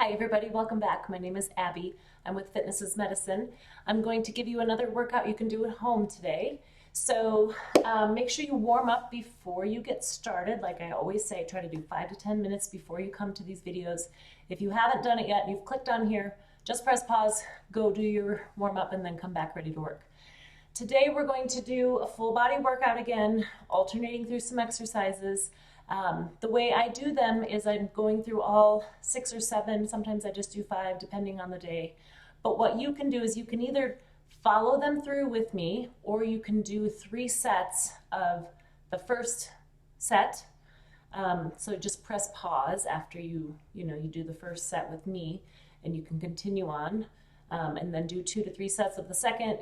Hi everybody, welcome back. My name is Abby. I'm with Fitness is Medicine. I'm going to give you another workout you can do at home today. So make sure you warm up before you get started. Like I always say, try to do 5 to 10 minutes before you come to these videos. If you haven't done it yet and you've clicked on here, just press pause, go do your warm up, and then come back ready to work. Today we're going to do a full body workout again, alternating through some exercises. The way I do them is I'm going through all 6 or 7, sometimes I just do 5 depending on the day. But what you can do is you can either follow them through with me, or you can do 3 sets of the first set. So just press pause after you do the first set with me, and you can continue on, and then do 2 to 3 sets of the second,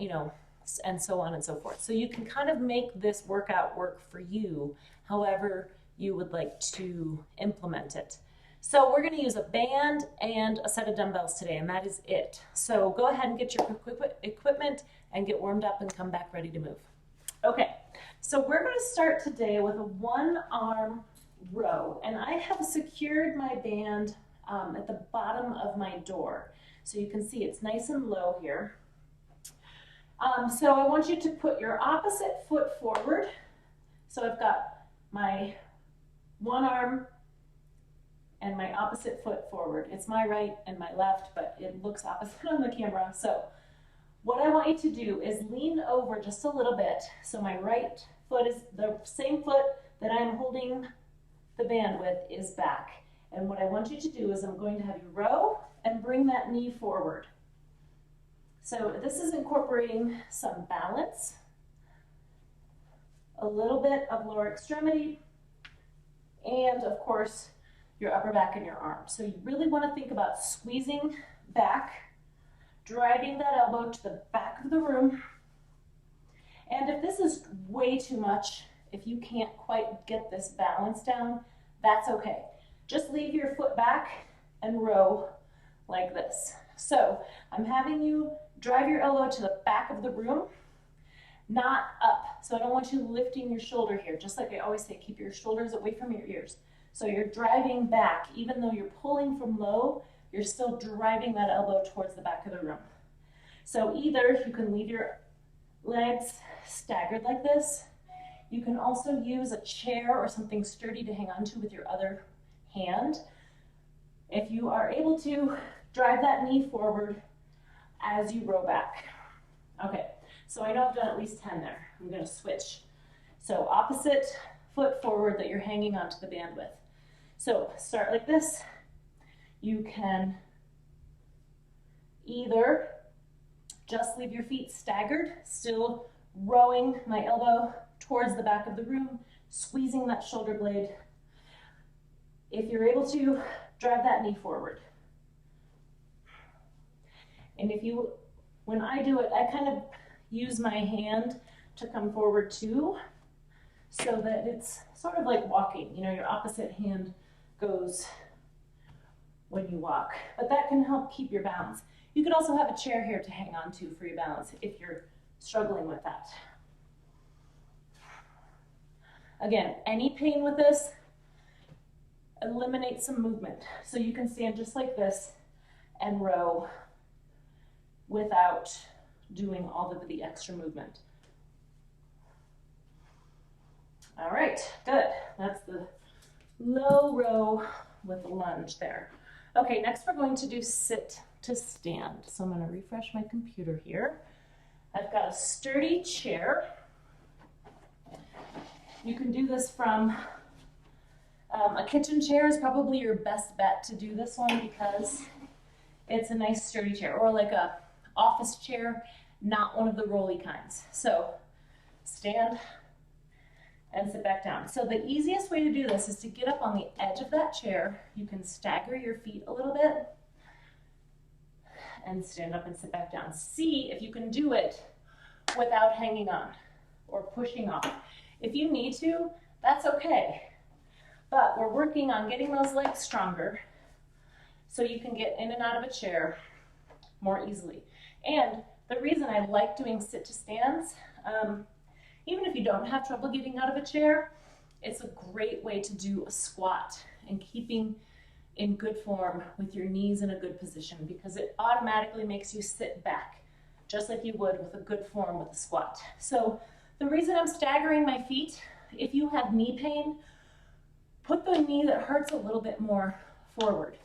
and so on and so forth. So you can kind of make this workout work for you, however you would like to implement it. So we're going to use a band and a set of dumbbells today, and that is it. So go ahead and get your equipment and get warmed up and come back ready to move. Okay, so we're going to start today with a 1-arm row, and I have secured my band at the bottom of my door. So you can see it's nice and low here. So I want you to put your opposite foot forward. So I've got my 1 arm and my opposite foot forward. It's my right and my left, but it looks opposite on the camera. So what I want you to do is lean over just a little bit. So my right foot is the same foot that I'm holding the band with is back. And what I want you to do is I'm going to have you row and bring that knee forward. So this is incorporating some balance, a little bit of lower extremity, and of course your upper back and your arms. So you really want to think about squeezing back, driving that elbow to the back of the room. And if this is way too much, if you can't quite get this balance down, that's okay. Just leave your foot back and row like this. So I'm having you drive your elbow to the back of the room, not up. So I don't want you lifting your shoulder here. Just like I always say, keep your shoulders away from your ears. So you're driving back. Even though you're pulling from low, you're still driving that elbow towards the back of the room. So either you can leave your legs staggered like this. You can also use a chair or something sturdy to hang onto with your other hand. If you are able to, drive that knee forward as you row back. Okay. So I know I've done at least 10 there. I'm going to switch. So opposite foot forward that you're hanging onto the band with. So start like this. You can either just leave your feet staggered, still rowing my elbow towards the back of the room, squeezing that shoulder blade. If you're able to, drive that knee forward. And when I do it, I kind of use my hand to come forward too, so that it's sort of like walking. Your opposite hand goes when you walk, but that can help keep your balance. You could also have a chair here to hang on to for your balance if you're struggling with that. Again, any pain with this, eliminate some movement. So you can stand just like this and row without doing all of the extra movement. All right, good. That's the low row with the lunge there. Okay, next we're going to do sit to stand. So I'm going to refresh my computer here. I've got a sturdy chair. You can do this from a kitchen chair is probably your best bet to do this one because it's a nice sturdy chair, or like a office chair, not one of the rolly kinds. So stand and sit back down. So the easiest way to do this is to get up on the edge of that chair. You can stagger your feet a little bit and stand up and sit back down. See if you can do it without hanging on or pushing off. If you need to, that's okay. But we're working on getting those legs stronger so you can get in and out of a chair more easily. And the reason I like doing sit to stands, even if you don't have trouble getting out of a chair, it's a great way to do a squat and keeping in good form with your knees in a good position, because it automatically makes you sit back, just like you would with a good form with a squat. So the reason I'm staggering my feet, if you have knee pain, put the knee that hurts a little bit more forward.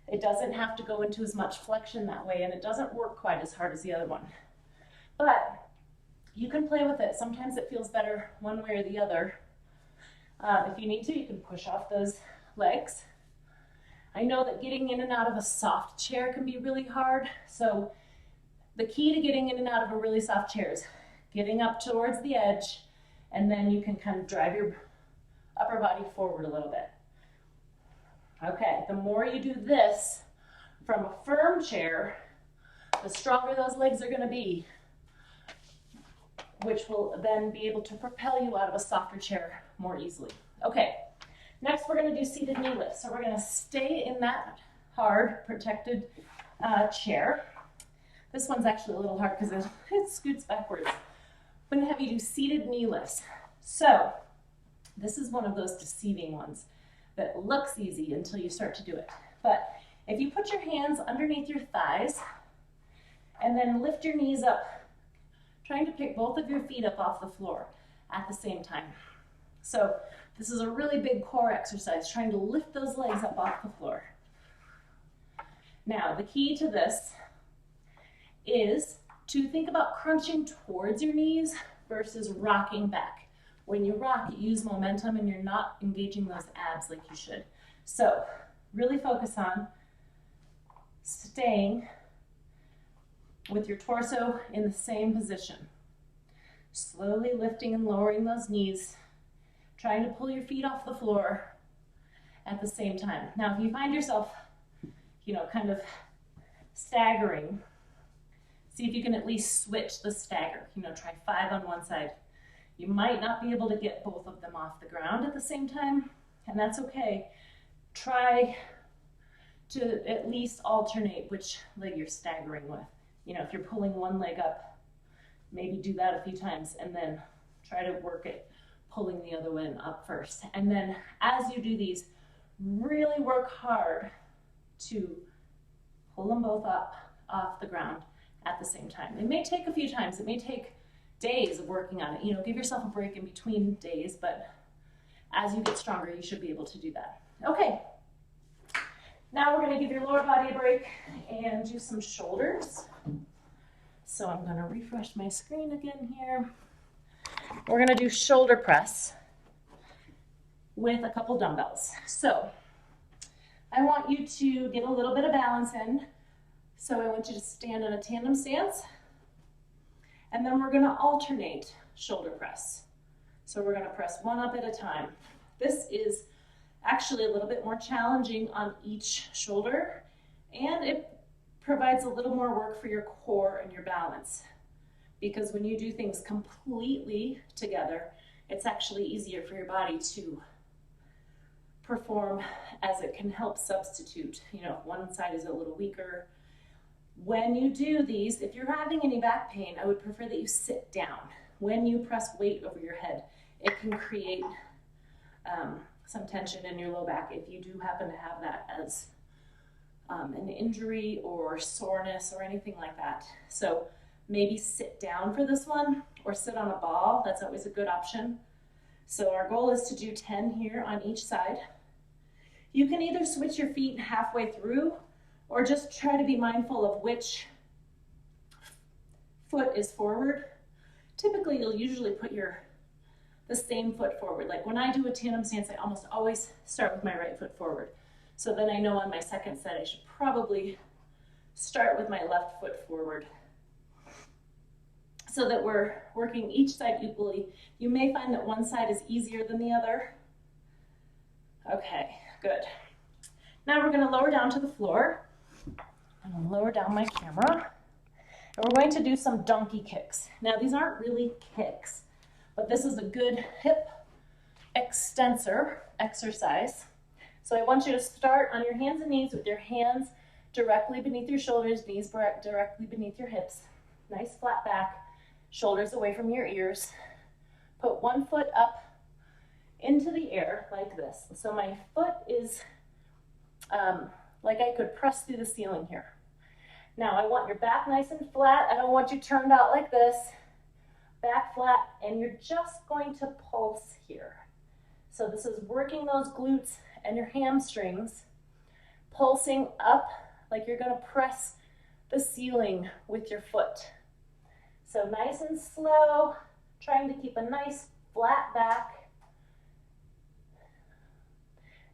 It doesn't have to go into as much flexion that way, and it doesn't work quite as hard as the other one. But you can play with it. Sometimes it feels better one way or the other. If you need to, you can push off those legs. I know that getting in and out of a soft chair can be really hard. So the key to getting in and out of a really soft chair is getting up towards the edge, and then you can kind of drive your upper body forward a little bit. Okay, the more you do this from a firm chair, the stronger those legs are going to be, which will then be able to propel you out of a softer chair more easily. Okay, next we're going to do seated knee lifts. So we're going to stay in that hard, protected chair. This one's actually a little hard because it scoots backwards. I'm going to have you do seated knee lifts. So this is one of those deceiving ones that looks easy until you start to do it. But if you put your hands underneath your thighs and then lift your knees up, trying to pick both of your feet up off the floor at the same time. So this is a really big core exercise, trying to lift those legs up off the floor. Now, the key to this is to think about crunching towards your knees versus rocking back. When you rock, you use momentum and you're not engaging those abs like you should. So really focus on staying with your torso in the same position. Slowly lifting and lowering those knees, trying to pull your feet off the floor at the same time. Now, if you find yourself, kind of staggering, see if you can at least switch the stagger. Try 5 on one side. You might not be able to get both of them off the ground at the same time, and that's okay. Try to at least alternate which leg you're staggering with. If you're pulling one leg up, maybe do that a few times and then try to work it, pulling the other one up first. And then as you do these, really work hard to pull them both up off the ground at the same time. It may take a few times. It may take days of working on it. Give yourself a break in between days, but as you get stronger, you should be able to do that. Okay, now we're going to give your lower body a break and do some shoulders. So I'm going to refresh my screen again here. We're going to do shoulder press with a couple dumbbells. So I want you to get a little bit of balance in. So I want you to stand in a tandem stance. And then we're going to alternate shoulder press. So we're going to press one up at a time. This is actually a little bit more challenging on each shoulder, and it provides a little more work for your core and your balance. Because when you do things completely together, it's actually easier for your body to perform, as it can help substitute. If one side is a little weaker. When you do these, if you're having any back pain, I would prefer that you sit down. When you press weight over your head, it can create some tension in your low back if you do happen to have that as an injury or soreness or anything like that. So maybe sit down for this one or sit on a ball. That's always a good option. So our goal is to do 10 here on each side. You can either switch your feet halfway through or just try to be mindful of which foot is forward. Typically, you'll usually put the same foot forward. Like when I do a tandem stance, I almost always start with my right foot forward. So then I know on my second set, I should probably start with my left foot forward, so that we're working each side equally. You may find that one side is easier than the other. Okay, good. Now we're going to lower down to the floor. I'm going to lower down my camera. And we're going to do some donkey kicks. Now these aren't really kicks, but this is a good hip extensor exercise. So I want you to start on your hands and knees with your hands directly beneath your shoulders, knees directly beneath your hips. Nice flat back, shoulders away from your ears. Put one foot up into the air like this. So my foot is like I could press through the ceiling here. Now I want your back nice and flat. I don't want you turned out like this. Back flat, and you're just going to pulse here. So this is working those glutes and your hamstrings, pulsing up like you're going to press the ceiling with your foot. So nice and slow, trying to keep a nice flat back.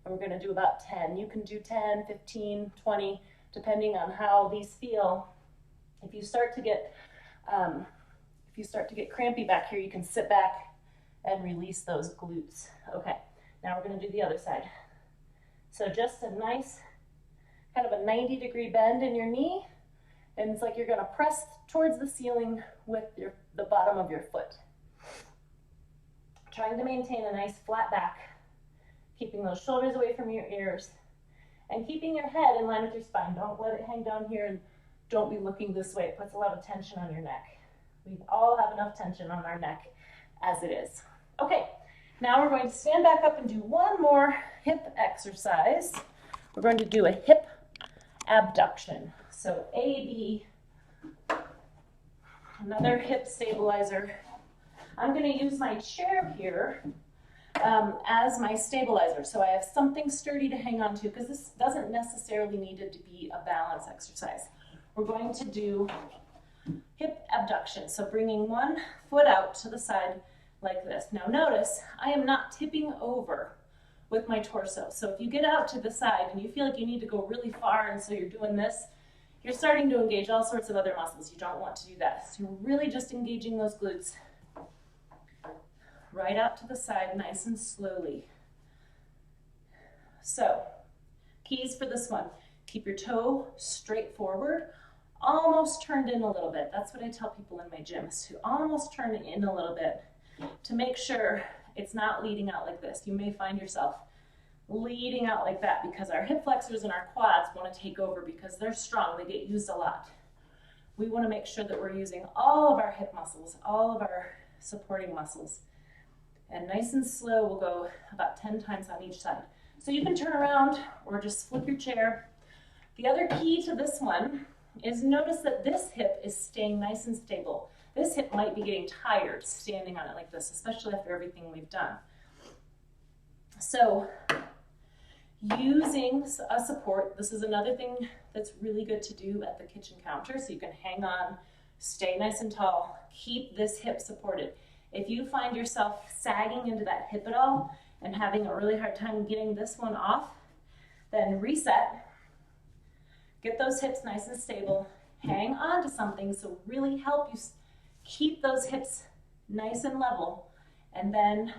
And we're going to do about 10. You can do 10, 15, 20, depending on how these feel. If you start to get crampy back here, you can sit back and release those glutes. Okay, now we're going to do the other side. So just a nice, kind of a 90-degree bend in your knee, and it's like you're going to press towards the ceiling with the bottom of your foot. Trying to maintain a nice flat back, keeping those shoulders away from your ears, and keeping your head in line with your spine. Don't let it hang down here, and don't be looking this way. It puts a lot of tension on your neck. We all have enough tension on our neck as it is. Okay, now we're going to stand back up and do one more hip exercise. We're going to do a hip abduction. So AB, another hip stabilizer. I'm going to use my chair here as my stabilizer. So I have something sturdy to hang on to, because this doesn't necessarily need it to be a balance exercise. We're going to do hip abduction. So bringing one foot out to the side like this. Now notice, I am not tipping over with my torso. So if you get out to the side and you feel like you need to go really far, and so you're doing this, you're starting to engage all sorts of other muscles. You don't want to do that. So you're really just engaging those glutes. Right out to the side, nice and slowly. So, keys for this one. Keep your toe straight forward, almost turned in a little bit. That's what I tell people in my gym, is to almost turn it in a little bit to make sure it's not leading out like this. You may find yourself leading out like that because our hip flexors and our quads want to take over because they're strong. They get used a lot. We want to make sure that we're using all of our hip muscles, all of our supporting muscles. And nice and slow, we'll go about 10 times on each side. So you can turn around or just flip your chair. The other key to this one is notice that this hip is staying nice and stable. This hip might be getting tired standing on it like this, especially after everything we've done. So using a support, this is another thing that's really good to do at the kitchen counter, so you can hang on, stay nice and tall, keep this hip supported. If you find yourself sagging into that hip at all and having a really hard time getting this one off, then reset, get those hips nice and stable, hang on to something, so really help you keep those hips nice and level, and then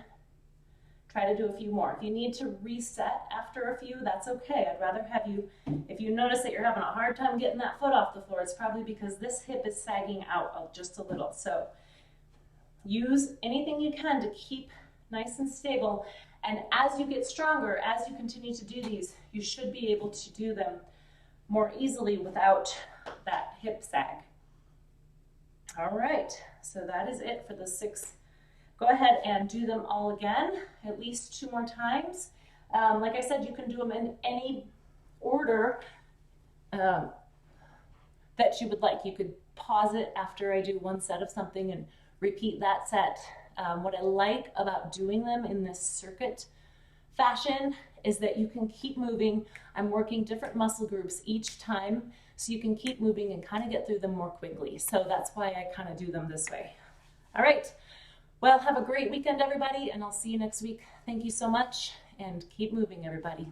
try to do a few more. If you need to reset after a few, that's okay. I'd rather have you, if you notice that you're having a hard time getting that foot off the floor, it's probably because this hip is sagging out just a little. So use anything you can to keep nice and stable, and as you get stronger, as you continue to do these, you should be able to do them more easily without that hip sag. All right, so that is it for the 6. Go ahead and do them all again, at least 2 more times. Like I said, you can do them in any order that you would like. You could pause it after I do one set of something and repeat that set. What I like about doing them in this circuit fashion is that you can keep moving. I'm working different muscle groups each time, so you can keep moving and kind of get through them more quickly. So that's why I kind of do them this way. All right, well, have a great weekend, everybody, and I'll see you next week. Thank you so much, and keep moving, everybody.